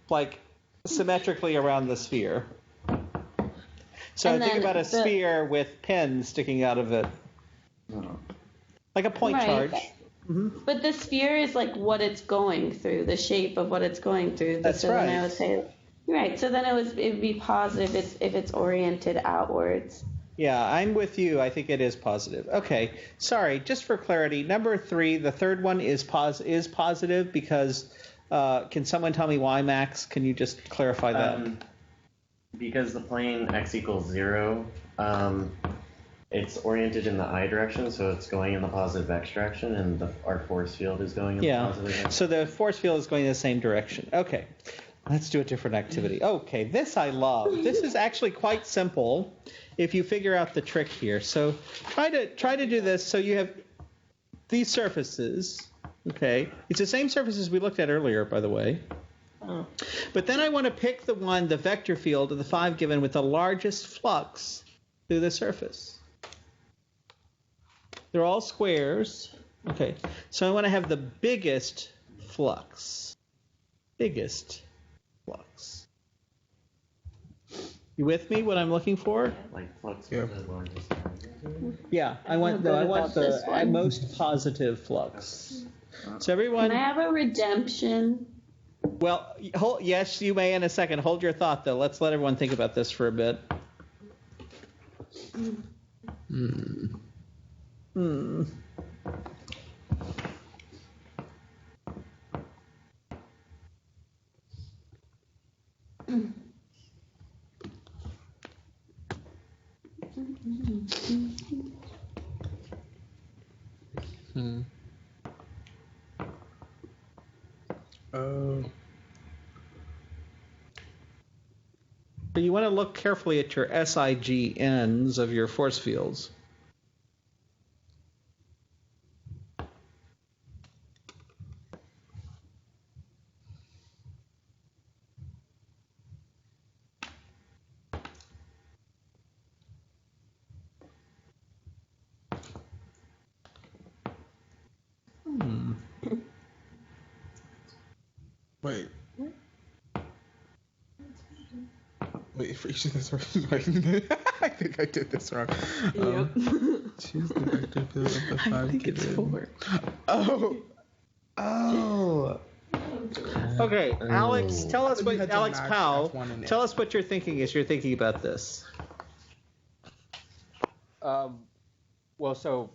like symmetrically around the sphere. So And think then about a the- sphere with pins sticking out of it, like a point Right. charge. But the sphere is like what it's going through, the shape of what it's going through. That's so then I right. would say, right. So then it'd be positive if it's oriented outwards. Yeah, I'm with you. I think it is positive. Okay, sorry. Just for clarity, number 3, the third one is positive because. Can someone tell me why, Max? Can you just clarify that? Because the plane x equals 0, it's oriented in the I direction, so it's going in the positive x direction, and our force field is going in the positive x. So the force field is going in the same direction. Okay, let's do a different activity. Okay, this I love. This is actually quite simple if you figure out the trick here. So try to do this. So you have these surfaces. Okay, it's the same surfaces we looked at earlier, by the way. But then I want to pick the vector field of the 5 given with the largest flux through the surface. They're all squares. Okay, so I want to have the biggest flux. Biggest flux. You with me? What I'm looking for? Like flux with the largest. Yeah, I want the most positive flux. So everyone. Can I have a redemption? Well, yes, you may in a second. Hold your thought, though. Let's let everyone think about this for a bit. Oh. But you want to look carefully at your SIG ends of your force fields. Wait. Wait, for each of this wrong. I think I did this wrong. Choose the vector field of the 5 I think it's given. 4. Oh. Okay, Alex, tell us what had to Alex match Powell. F1 and Tell us what you're thinking as you're thinking about this. Well, so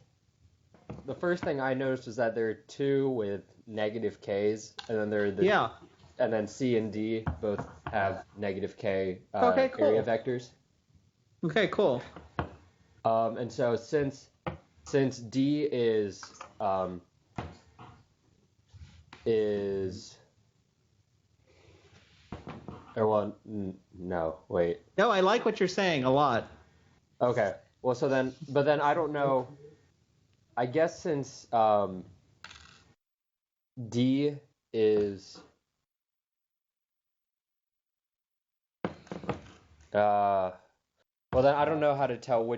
the first thing I noticed is that there are 2 with negative K's, and then there are and then C and D both have negative K Okay, cool. area vectors. Okay, cool. And so since D is or well, no, wait. No, I like what you're saying a lot. Okay. Well, so then, but then I don't know. I guess since D is well, then I don't know how to tell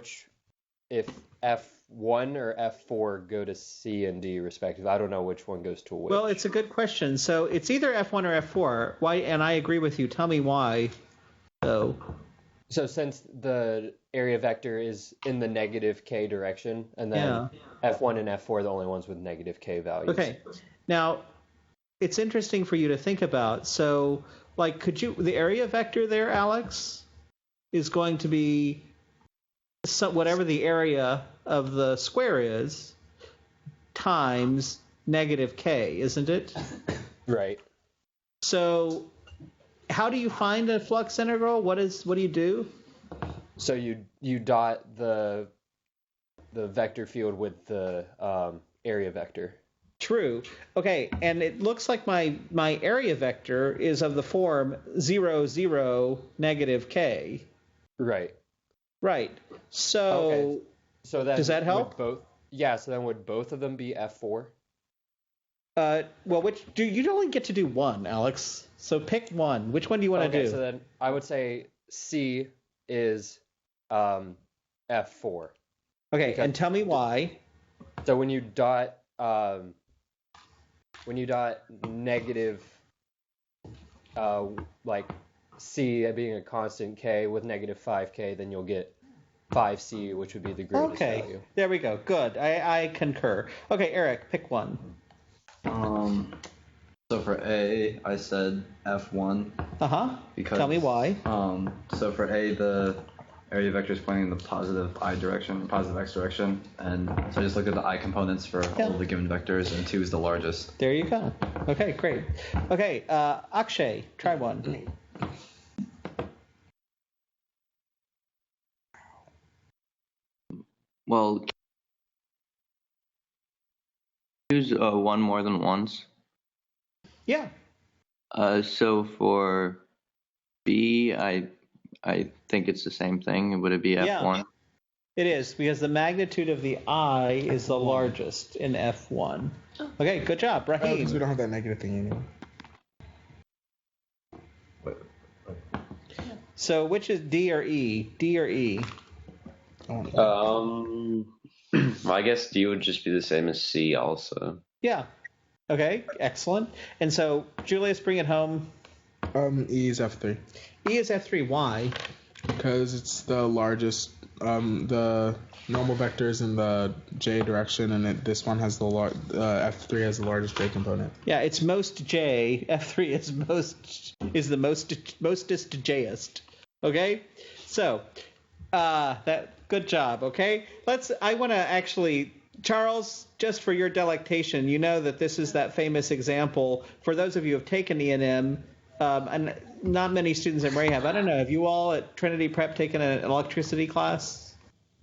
if F1 or F4 go to C and D respectively. I don't know which one goes to which. Well, it's a good question. So it's either F1 or F4. Why? And I agree with you. Tell me why. So since the area vector is in the negative k direction, and then F1 and F4 are the only ones with negative k values. Okay. Now, it's interesting for you to think about. So, like, the area vector there, Alex, is going to be whatever the area of the square is times negative k, isn't it? Right. So how do you find a flux integral? What do you do? So you dot the vector field with the area vector. True. Okay, and it looks like my area vector is of the form 0, 0, negative k. Right. Right. So, okay. So then does that help? So then would both of them be F4? Well, you only get to do one, Alex. So pick one. Which one do you want to do? So then I would say C is F4. Okay, and tell me why. So when you dot negative like C being a constant k with negative 5k, then you'll get 5c, which would be the greatest value. There we go. Good. I concur. Okay, Eric, pick one. So for A, I said F1. Because, tell me why. So for A, the area vector is pointing in the positive I direction, positive x direction, and so I just looked at the I components for all the given vectors, and 2 is the largest. There you go. Okay, great. Okay, Akshay, try one. Well, use one more than once. Yeah. So for B, I think it's the same thing. Would it be F1? Yeah, it is, because the magnitude of the I is the largest in F1. Okay, good job, Raheem. Because we don't have that negative thing anymore. So which is D or E? D or E? I guess D would just be the same as C also. Yeah. Okay, excellent. And so, Julius, bring it home. E is F3. E is F3. Why? Because it's the largest. The normal vector is in the J direction, and this one has F3 has the largest J component. Yeah, it's most J. F3 is the mostest Jist. Okay, so good job. Okay, I want to actually. Charles, just for your delectation, you know that this is that famous example. For those of you who have taken E&M, and not many students at Murray have. I don't know. Have you all at Trinity Prep taken an electricity class?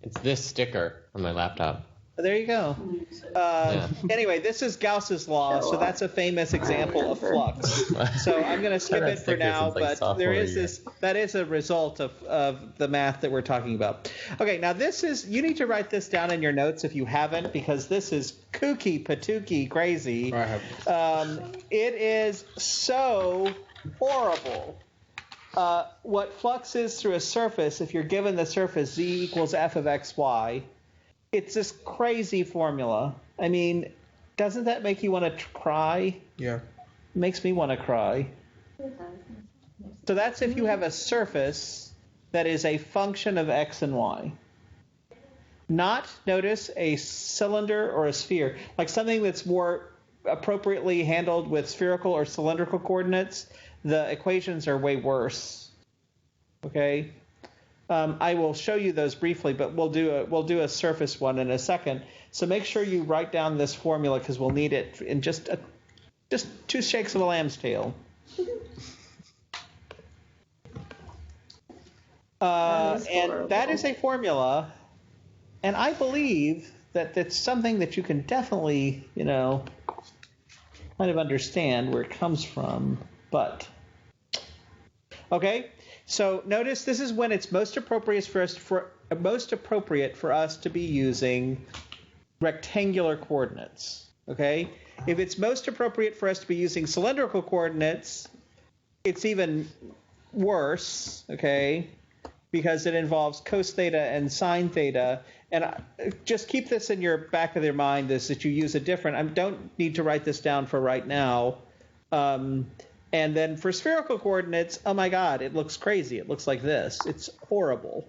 It's this sticker on my laptop. There you go. Anyway, this is Gauss's law, so that's a famous example of flux. So I'm going to skip it for now, but that is a result of the math that we're talking about. Okay, now you need to write this down in your notes if you haven't, because this is kooky, patooky, crazy. It is so horrible. What flux is through a surface, if you're given the surface z equals f of xy, it's this crazy formula. I mean, doesn't that make you want to cry? Yeah. It makes me want to cry. So that's if you have a surface that is a function of x and y. Not, notice, a cylinder or a sphere. Like something that's more appropriately handled with spherical or cylindrical coordinates, the equations are way worse. Okay? I will show you those briefly, but we'll do a surface one in a second. So make sure you write down this formula because we'll need it in just 2 shakes of a lamb's tail. And that is a formula, and I believe that that's something that you can definitely, kind of understand where it comes from. But okay. So notice this is when it's most appropriate for us to be using rectangular coordinates. Okay? If it's most appropriate for us to be using cylindrical coordinates, it's even worse, okay? Because it involves cos theta and sine theta. And just keep this in your back of your mind, is that you use a different, I don't need to write this down for right now. And then for spherical coordinates, oh my God, it looks crazy. It looks like this. It's horrible.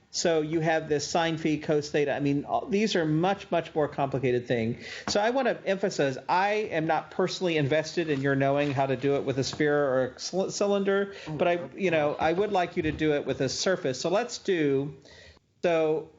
So you have this sine phi, cos theta. I mean, these are much, much more complicated thing. So I want to emphasize, I am not personally invested in your knowing how to do it with a sphere or a cylinder, but I would like you to do it with a surface. So let's do, so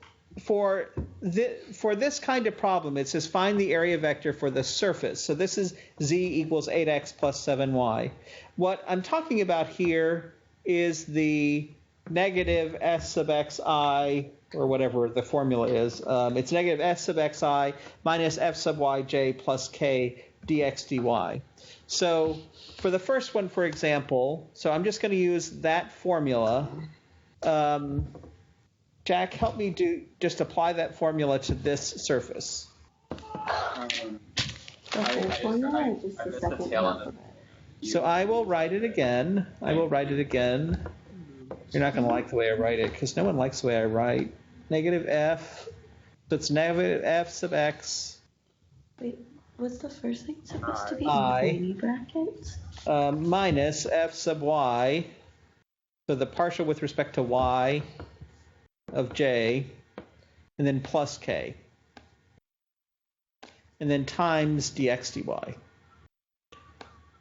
for this kind of problem, it says find the area vector for the surface. So this is z equals 8x plus 7y. What I'm talking about here is the negative s sub xi, or whatever the formula is. It's negative s sub xi minus f sub yj plus k dx dy. So for the first one, for example, so I'm just going to use that formula. Jack, help me just apply that formula to this surface. So I will write it again. You're not going to like the way I write it, because no one likes the way I write. Negative f, so it's negative f sub x. Wait, what's the first thing supposed to be? I, brackets? Minus f sub y, so the partial with respect to y of j, and then plus k. And then times dx dy.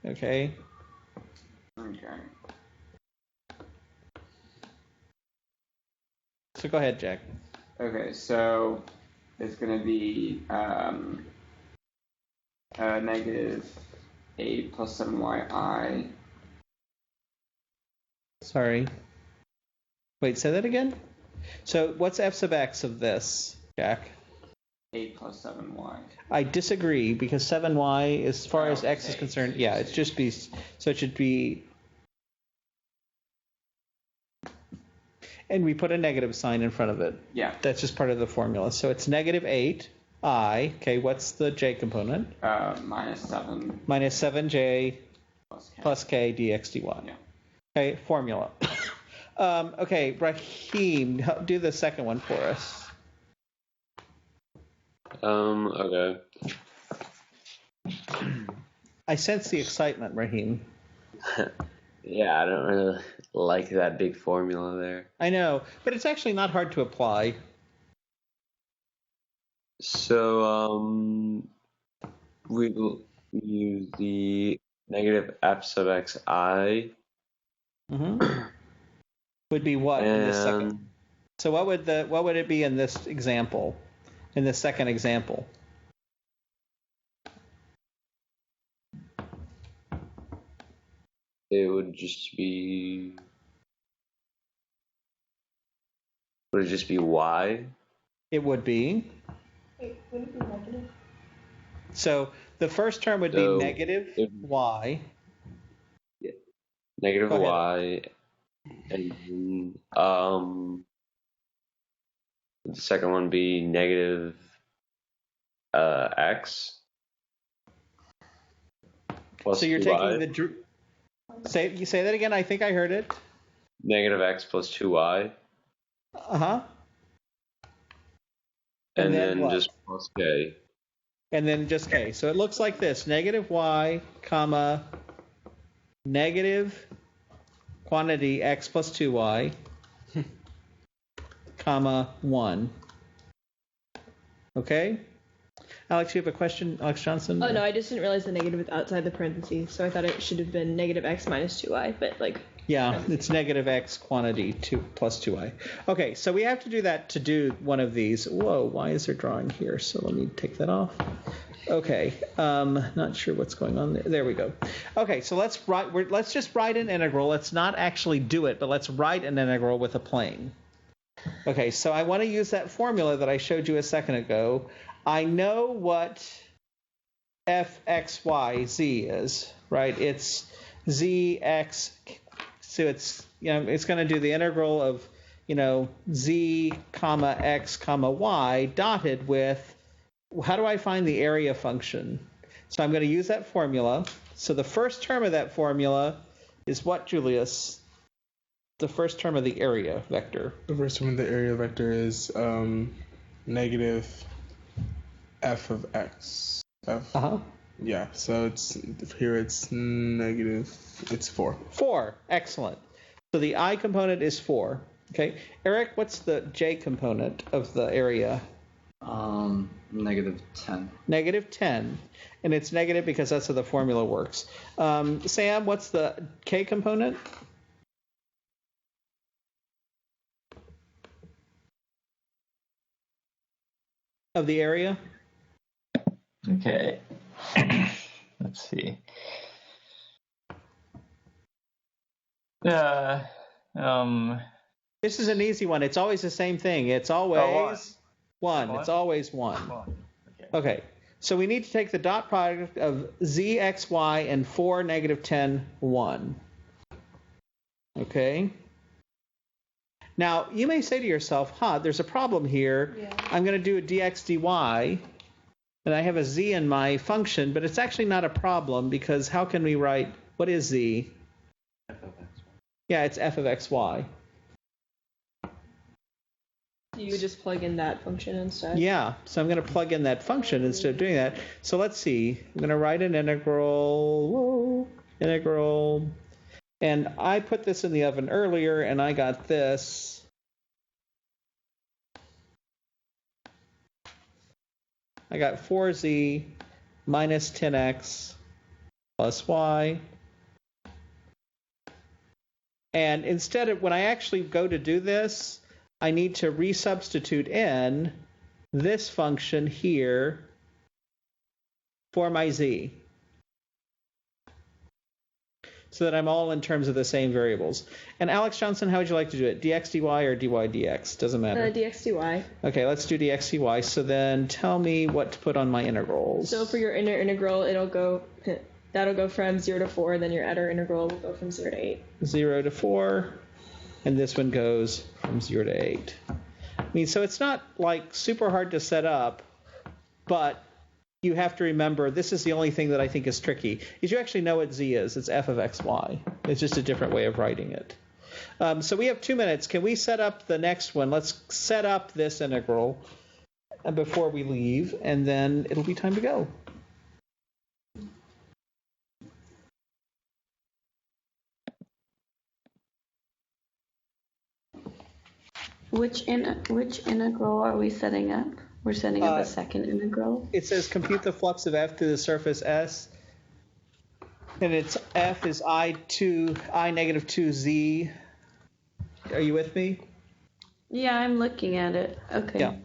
Okay? Okay. So go ahead, Jack. Okay, so it's going to be negative 8 plus 7yi. Sorry. Wait, say that again? So what's f sub x of this, Jack? 8 plus 7y. I disagree, because 7y, as far as x is concerned, yeah, it should be, so it should be, and we put a negative sign in front of it. Yeah. That's just part of the formula. So it's negative 8i. Okay, what's the j component? Minus 7. Minus 7j plus k dx dy. Yeah. Okay, formula. Okay, Raheem, do the second one for us. Okay. I sense the excitement, Raheem. Yeah, I don't really like that big formula there. I know, but it's actually not hard to apply. So, we will use the negative f sub xi. Would be what in this second? So what would it be in this example? In the second example? It would just be. Would it just be y? It would be. Wait, would it be negative? So the first term would be negative y. Yeah. Negative y, and the second one be negative x. Plus so you're 2y. taking the say that again. I think I heard it. Negative x plus 2y. Uh-huh. And then just plus k. And then just k. So it looks like this: negative y, comma, negative quantity x plus 2y, comma 1. Okay. Alex, you have a question? Alex Johnson? Oh, no, I just didn't realize the negative was outside the parentheses, so I thought it should have been negative x minus 2y, but like... Yeah, it's negative x quantity 2 plus 2y. Okay, so we have to do that to do one of these. Whoa, why is there drawing here? So let me take that off. Okay, not sure what's going on there. There we go. Okay, so let's just write an integral. Let's not actually do it, but let's write an integral with a plane. Okay, so I want to use that formula that I showed you a second ago. I know what f, x, y, z is, right? It's z, x, So it's it's going to do the integral of z comma x comma y dotted with how do I find the area function? So I'm going to use that formula. So the first term of that formula is what, Julius? The first term of the area vector. The first term of the area vector is negative f of x. Uh-huh. Yeah, so it's 4. 4. Excellent. So the I component is 4. Okay. Eric, what's the j component of the area? Negative 10. Negative 10. And it's negative because that's how the formula works. Sam, what's the k component? Of the area? Okay. Let's see. This is an easy one. It's always the same thing. It's always 1. It's always 1. Okay. So we need to take the dot product of z, x, y, and 4, negative 10, 1. Okay. Now, you may say to yourself, there's a problem here. Yeah. I'm going to do a dx, dy, and I have a z in my function, but it's actually not a problem because how can we write, what is z? F of x. Yeah, it's f of xy. You would just plug in that function instead? Yeah, so I'm going to plug in that function instead of doing that. So let's see. I'm going to write an integral, and I put this in the oven earlier, and I got this. I got 4z minus 10x plus y. And instead of, when I actually go to do this, I need to resubstitute in this function here for my z, so that I'm all in terms of the same variables. And Alex Johnson, how would you like to do it? Dx dy or dy dx? Doesn't matter. Dx dy. Okay, let's do dx dy. So then tell me what to put on my integrals. So for your inner integral, that'll go from 0 to 4, then your outer integral will go from 0 to 8. 0 to 4, and this one goes from 0 to 8. I mean, so it's not like super hard to set up, but you have to remember, this is the only thing that I think is tricky, is you actually know what z is. It's f of xy. It's just a different way of writing it. So we have 2 minutes. Can we set up the next one? Let's set up this integral before we leave, and then it'll be time to go. Which integral are we setting up? We're setting up a second integral. It says compute the flux of f through the surface S, and it's f is I negative 2z. Are you with me? Yeah, I'm looking at it. Okay. Yeah.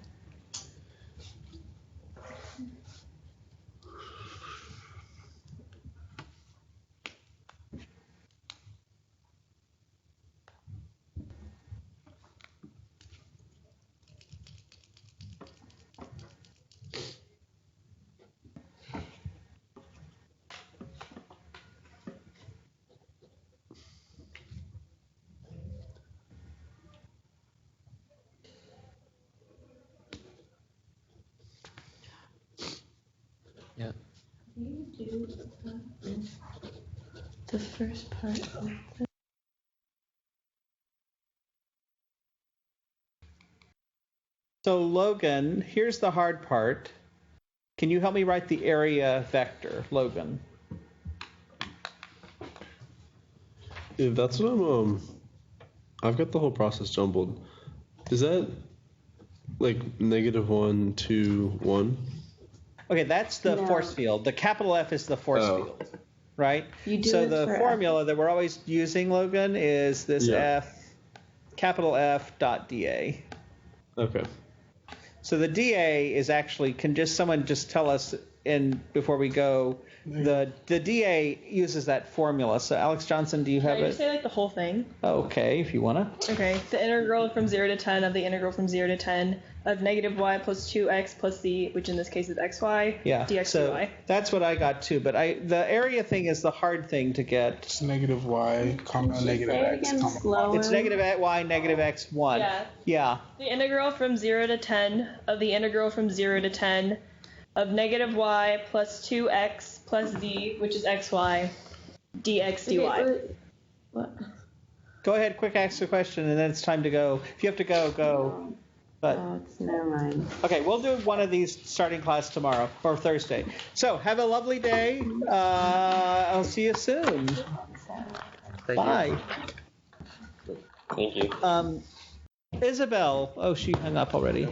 Yeah. The first part of the... So Logan, here's the hard part. Can you help me write the area vector, Logan? Yeah, that's what I've got the whole process jumbled. Is that like -1, 2, 1? Okay, that's the force field. The capital F is the force field, right? So the formula that we're always using, Logan, is this F, capital F dot dA. Okay. So the dA is actually, can someone just tell us before we go. The DA uses that formula. So Alex Johnson, do you have Can I it? just say like the whole thing? Okay, if you wanna. Okay, the integral from 0 to 10 of the integral from 0 to 10 of negative y plus 2x plus z, which in this case is xy, Yeah. dx So dy. that's what I got too. But the area thing is the hard thing to get. It's negative y, comma negative x, comma. It's negative at y, negative x1. Yeah. Yeah. The integral from 0 to 10 of the integral from 0 to 10 of negative y plus 2x plus z, which is xy, dx dy. What? Go ahead, quick ask a question, and then it's time to go. If you have to go, go. But never mind. Okay, we'll do one of these starting class tomorrow or Thursday. So have a lovely day. I'll see you soon. Bye. Thank you. Isabel. Oh, she hung up already.